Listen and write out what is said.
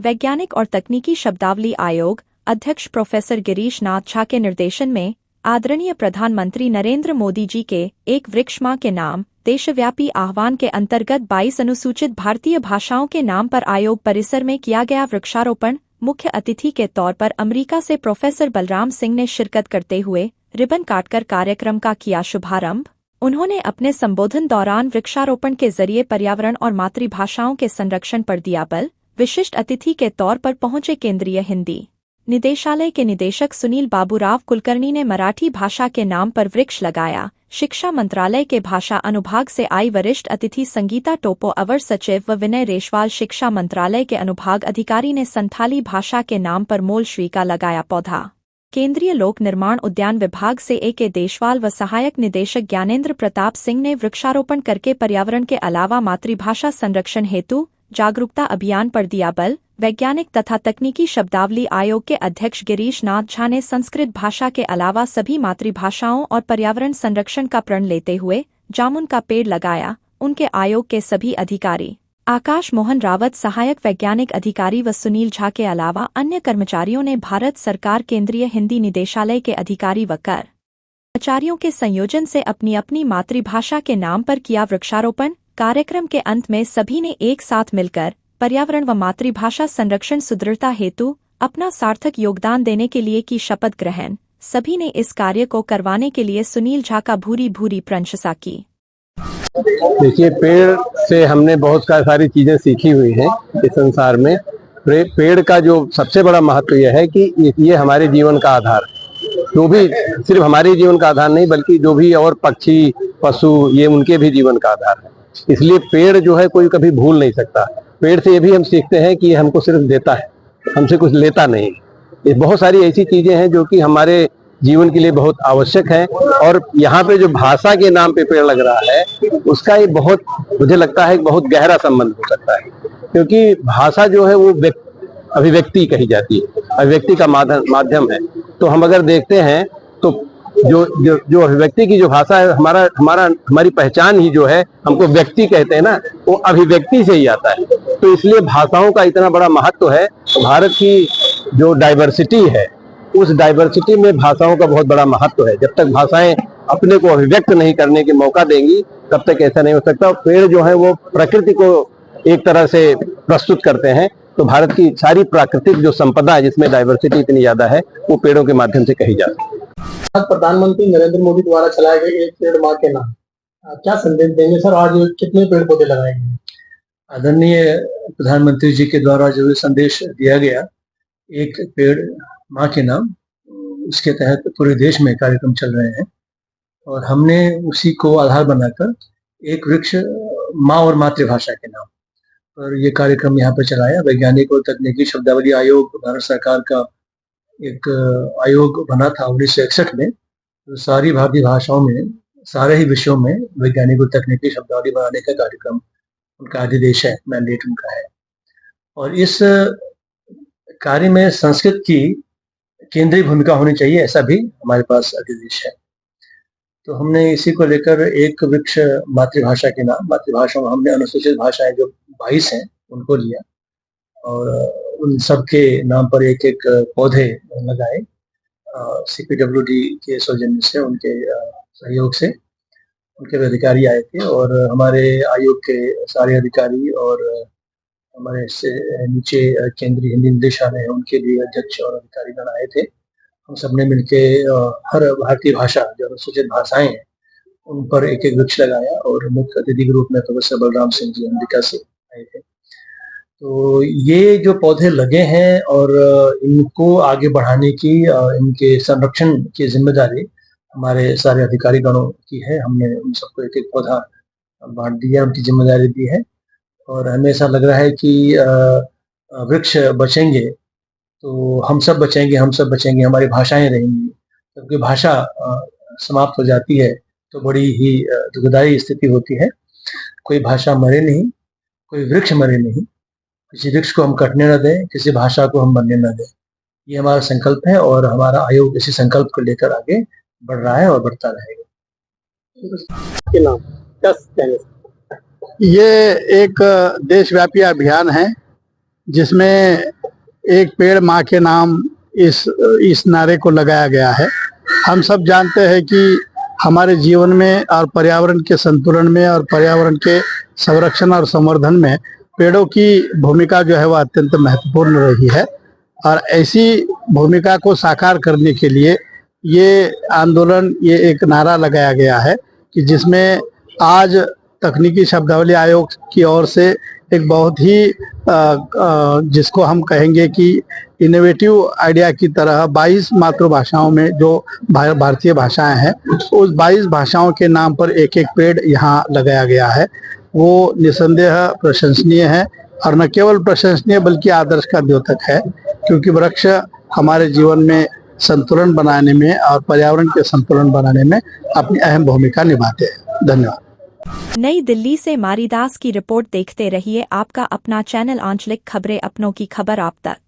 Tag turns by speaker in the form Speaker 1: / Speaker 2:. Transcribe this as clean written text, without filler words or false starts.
Speaker 1: वैज्ञानिक और तकनीकी शब्दावली आयोग अध्यक्ष प्रोफेसर गिरीश नाथ झा के निर्देशन में आदरणीय प्रधानमंत्री नरेंद्र मोदी जी के एक वृक्ष मां के नाम देशव्यापी आह्वान के अंतर्गत 22 अनुसूचित भारतीय भाषाओं के नाम पर आयोग परिसर में किया गया वृक्षारोपण। मुख्य अतिथि के तौर पर अमेरिका से प्रोफेसर बलराम सिंह ने शिरकत करते हुए रिबन काटकर कार्यक्रम का किया शुभारंभ। उन्होंने अपने संबोधन दौरान वृक्षारोपण के जरिए पर्यावरण और मातृभाषाओं के संरक्षण पर दिया बल। विशिष्ट अतिथि के तौर पर पहुंचे केंद्रीय हिंदी निदेशालय के निदेशक सुनील बाबूराव कुलकर्णी ने मराठी भाषा के नाम पर वृक्ष लगाया। शिक्षा मंत्रालय के भाषा अनुभाग से आई वरिष्ठ अतिथि संगीता टोपो अवर सचिव व विनय रेशवाल शिक्षा मंत्रालय के अनुभाग अधिकारी ने संथाली भाषा के नाम पर मोल श्री का लगाया पौधा। केंद्रीय लोक निर्माण उद्यान विभाग से A.K. देशवाल व सहायक निदेशक ज्ञानेंद्र प्रताप सिंह ने वृक्षारोपण करके पर्यावरण के अलावा मातृभाषा संरक्षण हेतु जागरूकता अभियान पर दिया बल। वैज्ञानिक तथा तकनीकी शब्दावली आयोग के अध्यक्ष गिरीश नाथ झा ने संस्कृत भाषा के अलावा सभी मातृभाषाओं और पर्यावरण संरक्षण का प्रण लेते हुए जामुन का पेड़ लगाया। उनके आयोग के सभी अधिकारी आकाश मोहन रावत सहायक वैज्ञानिक अधिकारी व सुनील झा के अलावा अन्य कर्मचारियों ने भारत सरकार केंद्रीय हिंदी निदेशालय के अधिकारी व कर्मचारियों के संयोजन से अपनी अपनी मातृभाषा के नाम पर किया वृक्षारोपण। कार्यक्रम के अंत में सभी ने एक साथ मिलकर पर्यावरण व मातृभाषा संरक्षण सुदृढ़ता हेतु अपना सार्थक योगदान देने के लिए की शपथ ग्रहण। सभी ने इस कार्य को करवाने के लिए सुनील झा का भूरी भूरी प्रशंसा की।
Speaker 2: देखिए, पेड़ से हमने बहुत सारी चीजें सीखी हुई हैं इस संसार में। पेड़ का जो सबसे बड़ा महत्व यह है कि ये हमारे जीवन का आधार है। जो भी सिर्फ हमारे जीवन का आधार नहीं, बल्कि जो भी और पक्षी पशु ये उनके भी जीवन का आधार है। इसलिए पेड़ जो है कोई कभी भूल नहीं सकता। पेड़ से ये भी हम सीखते हैं कि ये हमको सिर्फ देता है, हमसे कुछ लेता नहीं। ये बहुत सारी ऐसी चीजें हैं जो कि हमारे जीवन के लिए बहुत आवश्यक है। और यहाँ पे जो भाषा के नाम पे पेड़ लग रहा है, उसका ये बहुत, मुझे लगता है, बहुत गहरा संबंध हो सकता है। क्योंकि भाषा जो है वो अभिव्यक्ति कही जाती है, अभिव्यक्ति का माध्यम है। तो हम अगर देखते हैं तो जो अभिव्यक्ति की जो भाषा है, हमारी पहचान ही जो है, हमको व्यक्ति कहते हैं ना, वो अभिव्यक्ति से ही आता है। तो इसलिए भाषाओं का इतना बड़ा महत्व है। भारत की जो डाइवर्सिटी है, उस डाइवर्सिटी में भाषाओं का बहुत बड़ा महत्व है। जब तक भाषाएं अपने को अभिव्यक्त नहीं करने के मौका देंगी, तब तक ऐसा नहीं हो सकता। पेड़ जो है वो प्रकृति को एक तरह से प्रस्तुत करते हैं। तो भारत की सारी प्राकृतिक जो संपदा है, जिसमें डाइवर्सिटी इतनी ज्यादा है, वो पेड़ों के माध्यम से कही जाती है।
Speaker 3: प्रधानमंत्री नरेंद्र मोदी द्वारा चलाए गए एक पेड़ मां के नाम, क्या संदेश देंगे सर? आज कितने पेड़ पौधे लगाए गए?
Speaker 4: आदरणीय प्रधानमंत्री जी के द्वारा जो संदेश दिया गया, एक पेड़ मां के नाम, उसके तहत पूरे देश में कार्यक्रम चल रहे हैं। और हमने उसी को आधार बनाकर एक वृक्ष मां और मातृभाषा के नाम पर यह कार्यक्रम यहाँ पर चलाया। वैज्ञानिक और तकनीकी शब्दावली आयोग भारत सरकार का एक आयोग बना था 1961 में। तो सारी भारतीय भाषाओं में, सारे ही विषयों में वैज्ञानिक और तकनीकी शब्दावली बनाने का कार्यक्रम उनका अधिदेश है, मैंडेट उनका है। और इस कार्य में संस्कृत की केंद्रीय भूमिका होनी चाहिए, ऐसा भी हमारे पास अधिदेश है। तो हमने इसी को लेकर एक वृक्ष मातृभाषा के नाम, मातृभाषा में हमने अनुसूचित भाषाएं जो 22 हैं उनको लिया और उन सब के नाम पर एक एक पौधे लगाए। CPWD के सौजन्य से, उनके सहयोग से उनके अधिकारी आए थे और हमारे आयोग के सारे अधिकारी और हमारे से नीचे केंद्रीय हिंदी निदेशालय है, उनके भी अध्यक्ष और अधिकारीगण आए थे। हम सबने मिलके हर भारतीय भाषा जो अनुसूचित भाषाएं हैं उन पर एक एक वृक्ष लगाया और मुख्य अतिथि के रूप में प्रोफेसर बलराम सिंह जी अमेरिका से आए थे। तो ये जो पौधे लगे हैं और इनको आगे बढ़ाने की, इनके संरक्षण की जिम्मेदारी हमारे सारे अधिकारी गणों की है। हमने उन सबको एक एक पौधा बांट दिया, उनकी जिम्मेदारी दी है। और हमें ऐसा लग रहा है कि वृक्ष बचेंगे तो हम सब बचेंगे, हम सब बचेंगे, हमारी भाषाएं रहेंगी। क्योंकि भाषा समाप्त हो जाती है तो बड़ी ही दुखदायी स्थिति होती है। कोई भाषा मरे नहीं, कोई वृक्ष मरे नहीं, किसी वृक्ष को हम कटने न दें, किसी भाषा को हम मरने न दें। ये हमारा संकल्प है और हमारा आयोग इसी संकल्प को लेकर आगे बढ़ रहा है और बढ़ता रहेगा।
Speaker 3: ये एक देशव्यापी अभियान है
Speaker 5: जिसमें एक पेड़ माँ के नाम इस नारे को लगाया गया है। हम सब जानते हैं कि हमारे जीवन में और पर्यावरण के संतुलन में और पर्यावरण के संरक्षण और संवर्धन में पेड़ों की भूमिका जो है वह अत्यंत महत्वपूर्ण रही है। और ऐसी भूमिका को साकार करने के लिए ये आंदोलन, ये एक नारा लगाया गया है कि जिसमें आज तकनीकी शब्दावली आयोग की ओर से एक बहुत ही जिसको हम कहेंगे कि इनोवेटिव आइडिया की तरह 22 मातृभाषाओं में जो भारतीय भाषाएं हैं, उस 22 भाषाओं के नाम पर एक एक पेड़ यहाँ लगाया गया है। वो निसंदेह प्रशंसनीय है, और न केवल प्रशंसनीय बल्कि आदर्श का द्योतक है, क्योंकि वृक्ष हमारे जीवन में संतुलन बनाने में और पर्यावरण के संतुलन बनाने में अपनी अहम भूमिका निभाते हैं। धन्यवाद।
Speaker 1: नई दिल्ली से मारीदास की रिपोर्ट देखते रहिए आपका अपना चैनल आंचलिक खबरें, अपनों की खबर आप तक।